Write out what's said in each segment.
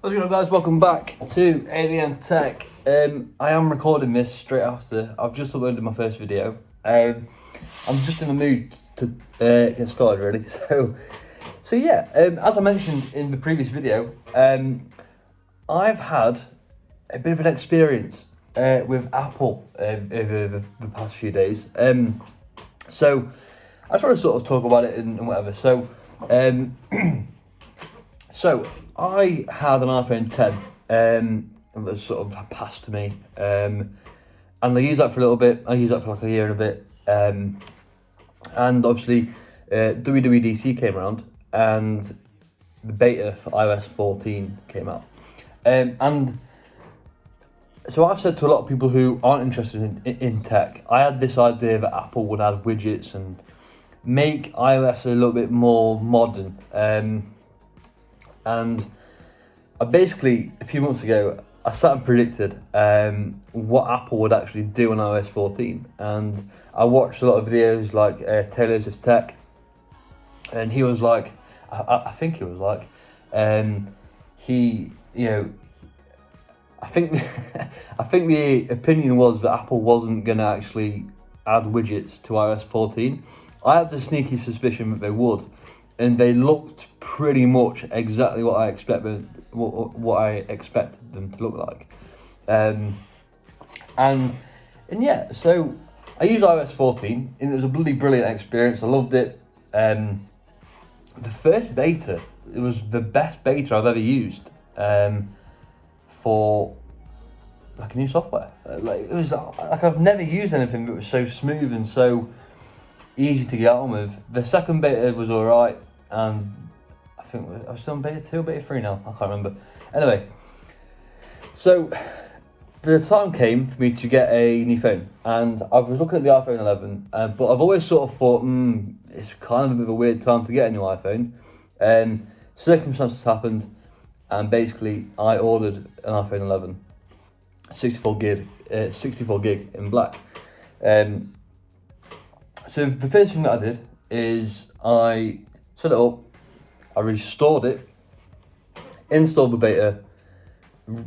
What's going on, guys? Welcome back to ADM Tech. I am recording this straight after I've just uploaded my first video. I'm just in the mood to get started, really. So yeah, as I mentioned in the previous video, I've had a bit of an experience with Apple over the past few days. So I just want to sort of talk about it and whatever. So I had an iPhone 10 that was sort of passed to me, and I used that for a little bit. I used that for like a year and a bit, and obviously WWDC came around and the beta for iOS 14 came out, and so I've said to a lot of people who aren't interested in tech, I had this idea that Apple would add widgets and make iOS a little bit more modern. And I basically, a few months ago, I sat and predicted what Apple would actually do on iOS 14. And I watched a lot of videos like Taylor's of Tech. And he was like, I think he was like, I think I think the opinion was that Apple wasn't going to actually add widgets to iOS 14. I had the sneaky suspicion that they would. And they looked pretty much exactly what I expected them to look like, and yeah. So I used iOS 14, and it was a bloody brilliant experience. I loved it. The first beta, it was the best beta I've ever used for like a new software. It was like I've never used anything that was so smooth and so easy to get on with. The second beta was alright. And I think I was still on beta 2 or beta 3 now, I can't remember. Anyway, so the time came for me to get a new phone, and I was looking at the iPhone 11, but I've always sort of thought, it's kind of a bit of a weird time to get a new iPhone. Circumstances happened, and basically I ordered an iPhone 11, 64 gig in black. So the first thing that I did is I set it up, I restored it, installed the beta,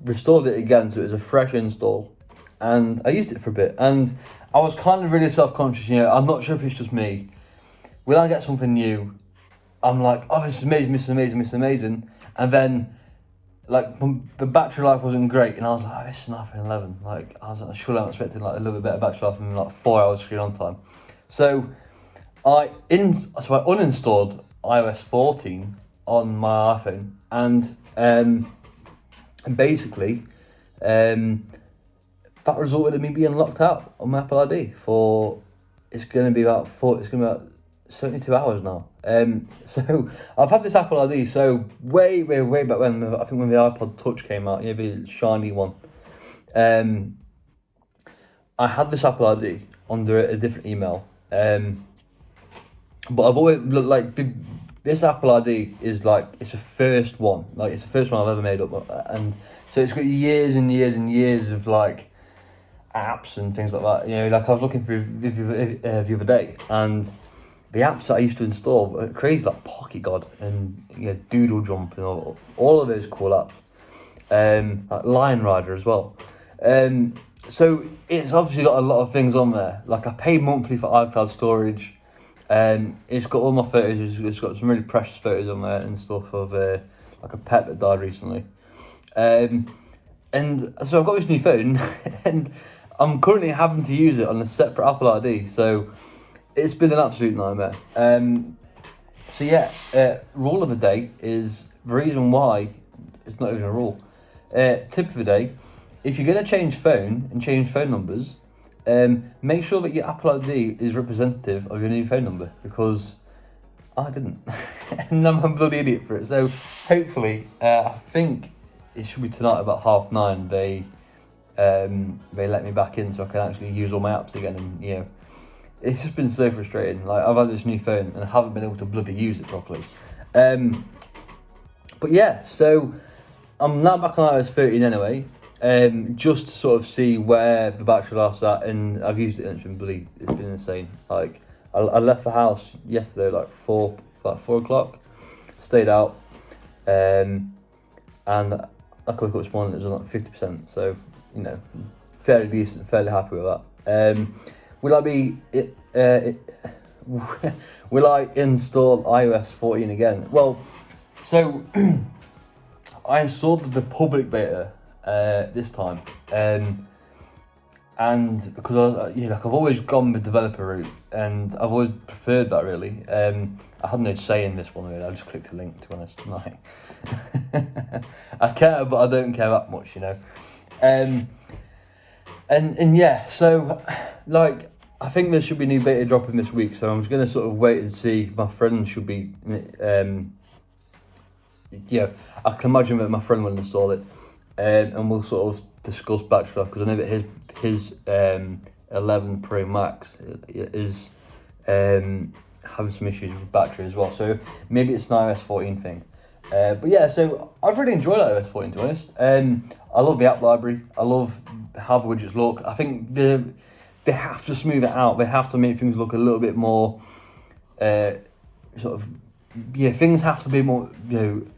restored it again so it was a fresh install, and I used it for a bit, and I was kind of really self-conscious, I'm not sure if it's just me. When I get something new, I'm like, oh, this is amazing, and then like the battery life wasn't great, and I was like, oh, this is an iPhone 11, like I was like, surely I'm expecting like a little bit better battery life and like 4 hours screen on time. So I uninstalled iOS 14 on my iPhone, and basically that resulted in me being locked out on my Apple ID for it's going to be about 72 hours now. So I've had this Apple ID so way back when, I think when the iPod Touch came out, the shiny one. I had this Apple ID under a different email. But I've always this Apple ID is like it's the first one, it's the first one I've ever made up, and so it's got years and years of like apps and things like that. Like I was looking through the other day, and the apps that I used to install are crazy, like Pocket God and Doodle Jump and all of those cool apps, like Lion Rider as well. So it's obviously got a lot of things on there. Like I pay monthly for iCloud storage. It's got all my photos. It's got some really precious photos on there and stuff of like a pet that died recently. And so I've got this new phone, and I'm currently having to use it on a separate Apple ID. So it's been an absolute nightmare. So yeah, rule of the day is the reason why it's not even a rule. Tip of the day: if you're gonna change phone and change phone numbers, make sure that your Apple ID is representative of your new phone number, because I didn't, and I'm a bloody idiot for it. So hopefully, I think it should be tonight about 9:30. They let me back in so I can actually use all my apps again, and it's just been so frustrating. Like I've had this new phone and I haven't been able to bloody use it properly. But yeah, so I'm now back on iOS 13 anyway. Just to sort of see where the battery life's at, and I've used it and it's been insane. Like I left the house yesterday like 4 o'clock, stayed out, and I woke up this morning, it was like 50%, so, you know, fairly decent, fairly happy with that. Will I install iOS 14 again? Well, so I installed the public beta this time, and because I've always gone the developer route, and I've always preferred that really. I had no say in this one really. I just clicked a link, to be honest. Like, I care, but I don't care that much, you know. And yeah, so like I think there should be new beta dropping this week. So I'm just gonna sort of wait and see. My friend should be, I can imagine that my friend will install it, and we'll sort of discuss battery life, because I know that his 11 Pro Max is having some issues with battery as well. So maybe it's an iOS 14 thing. But yeah, so I've really enjoyed iOS 14, to be honest. I love the app library. I love how the widgets look. I think they have to smooth it out. They have to make things look a little bit more things have to be more, do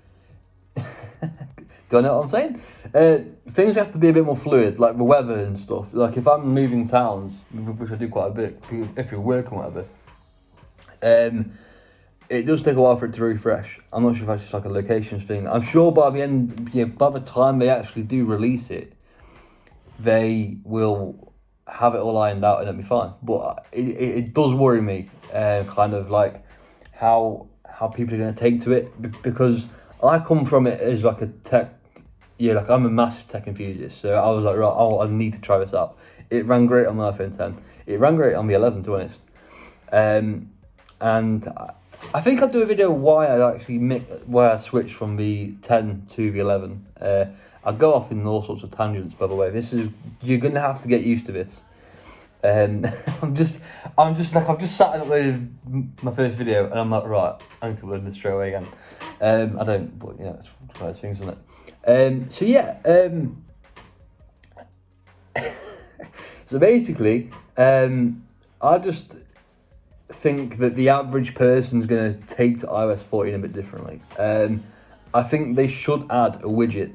I know what I'm saying? Things have to be a bit more fluid, like the weather and stuff. Like if I'm moving towns, which I do quite a bit, if you're working whatever, it does take a while for it to refresh. I'm not sure if that's just like a locations thing. I'm sure by the end, by the time they actually do release it, they will have it all ironed out and it'll be fine. But it does worry me, kind of like how people are going to take to it, because I come from it as like a tech, like I'm a massive tech enthusiast. So I was like, right, I need to try this out. It ran great on my iPhone 10. It ran great on the 11, to be honest. And I think I'll do a video why I switched from the 10 to the 11. I'll go off in all sorts of tangents, by the way. You're gonna have to get used to this. I've just sat and uploaded my first video, and I'm like, right, I need to upload this straight away again. I don't, but it's one of those things, isn't it? So yeah, so basically, I just think that the average person's going to take to iOS 14 a bit differently. I think they should add a widget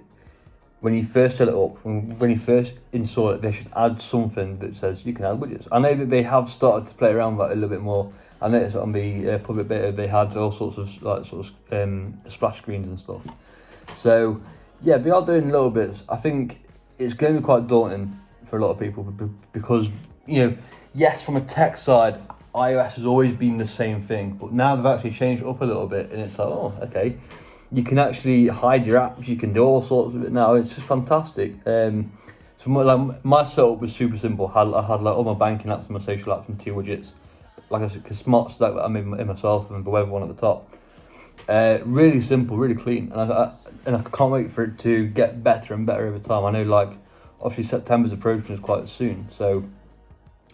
when you first set it up, when you first install it. They should add something that says you can add widgets. I know that they have started to play around with that a little bit more. I noticed on the public beta they had all sorts of splash screens and stuff. So yeah, they are doing little bits. I think it's going to be quite daunting for a lot of people, because yes, from a tech side, iOS has always been the same thing, but now they've actually changed it up a little bit, and it's like, oh, okay, you can actually hide your apps, you can do all sorts of it now. It's just fantastic. So my setup was super simple. I had like all my banking apps and my social apps and 2 widgets, like I said, smart stack that I made in myself, and the weather one at the top. Really simple, really clean, and I can't wait for it to get better and better over time. I know, like, obviously September's approaching us quite soon, so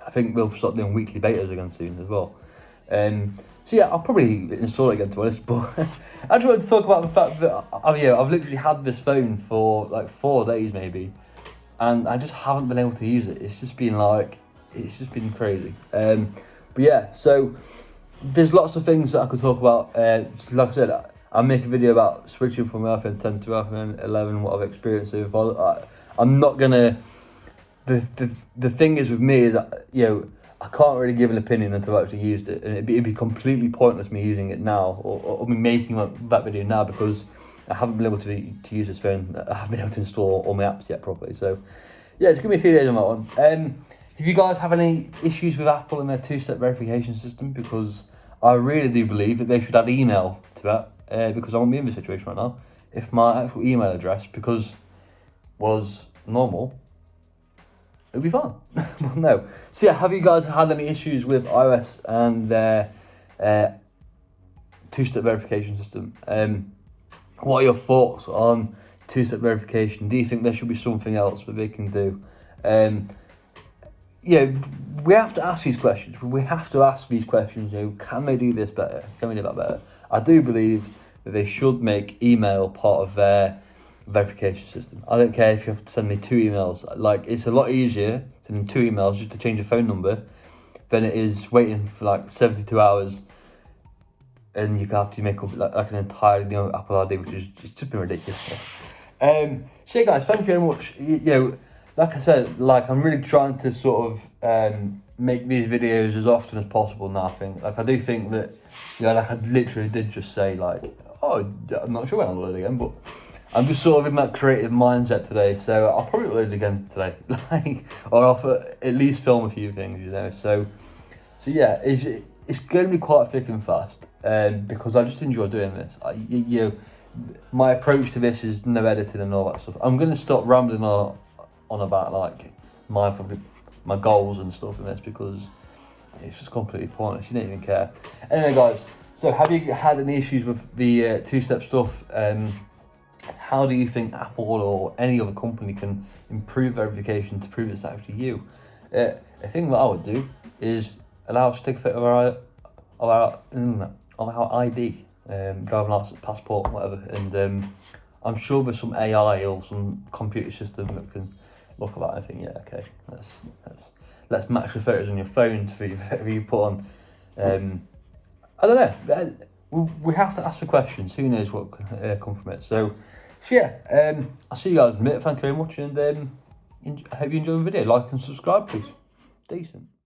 I think we'll start doing weekly betas again soon as well. So yeah, I'll probably install it again, to be honest, but I just wanted to talk about the fact that I've literally had this phone for like 4 days maybe, and I just haven't been able to use it. It's just been crazy. But yeah, so there's lots of things that I could talk about. Like I said, I'll make a video about switching from iPhone 10 to iPhone 11, what I've experienced so far. I'm not gonna. The thing is with me is that, I can't really give an opinion until I've actually used it, and it'd be completely pointless me using it now or me making that video now, because I haven't been able to use this phone. I haven't been able to install all my apps yet properly. So yeah, just give me a few days on that one. If you guys have any issues with Apple and their 2-step verification system, because I really do believe that they should add email to that, because I won't be in this situation right now. If my actual email address, was normal, it'll be fine. Well, no. So yeah, have you guys had any issues with iOS and their 2-step verification system? What are your thoughts on 2-step verification? Do you think there should be something else that they can do? We have to ask these questions. We have to ask these questions. Can they do this better? Can we do that better? I do believe that they should make email part of their verification system. I don't care if you have to send me 2 emails. Like, it's a lot easier sending 2 emails just to change a phone number than it is waiting for like 72 hours, and you have to make up like an entire Apple ID, which is just been ridiculous. So yeah, guys, thank you very much. You know, like I said, like I'm really trying to sort of make these videos as often as possible now. I think, like I do think that, you know, like I literally did just say like, oh, I'm not sure when I'll load again, but I'm just sort of in that creative mindset today, so I'll probably load again today, like, or I'll at least film a few things, you know. So yeah, it's going to be quite thick and fast, because I just enjoy doing this. You know, my approach to this is no editing and all that stuff. I'm going to stop rambling on about like my goals and stuff in this, because it's just completely pointless. You don't even care. Anyway, guys, so have you had any issues with the two-step stuff? How do you think Apple or any other company can improve verification to prove it's actually you? A thing that I would do is allow us to take a photo of our ID, driving license, passport, whatever, and I'm sure there's some AI or some computer system that can look at that and think, yeah, okay, let's match the photos on your phone to whatever you put on. I don't know. We have to ask the questions. Who knows what can come from it? So yeah, I'll see you guys in a minute. Thank you very much, and I hope you enjoy the video. Like and subscribe, please. Decent.